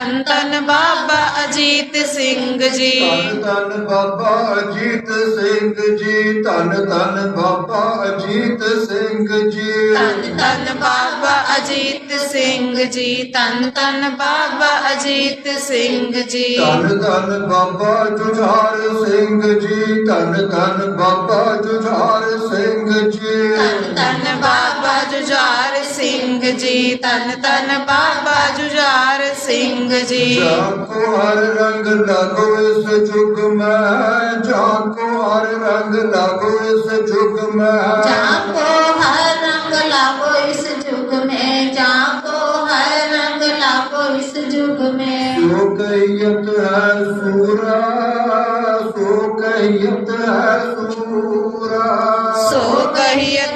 ਧੰਨ ਧੰਨ ਬਾਬਾ ਅਜੀਤ ਸਿੰਘ ਜੀ। ਧੰਨ ਧੰਨ ਬਾਬਾ ਅਜੀਤ ਸਿੰਘ ਜੀ, ਧੰਨ ਧੰਨ ਬਾਬਾ ਅਜੀਤ ਸਿੰਘ ਜੀ। ਧੰਨ ਧੰਨ ਬਾਬਾ ਅਜੀਤ ਸਿੰਘ ਜੀ, ਧੰਨ ਧੰਨ ਬਾਬਾ ਅਜੀਤ ਸਿੰਘ ਜੀ। ਧੰਨ ਧੰਨ ਬਾਬਾ ਜੁਝਾਰ ਸਿੰਘ ਜੀ, ਧੰਨ ਧੰਨ ਬਾਬਾ ਜੁਝਾਰ ਸਿੰਘ ਜੀ। ਧੰਨ ਧੰਨ ਬਾਬਾ ਜੁਝਾਰ ਸਿੰਘ ਜੀ, ਧੰਨ ਧੰਨ ਬਾਬਾ ਜੁਝਾਰ ਸਿੰਘ ਜੀ। ਜਾਕੋ ਹਰ ਰੰਗ ਲਾਗੋ ਇਸ ਜੁਗ ਮੈਂ, ਜਾਕੋ ਹਰ ਰੰਗ ਲਾਗੋ ਇਸ ਜੁਗ ਮੈਂ। जाको हर रंग लागो इस जुग में, जाको हर रंग लागो इस जुग में। सो कहियत है सूरा, सो कहियत है सूरा। सो कहियत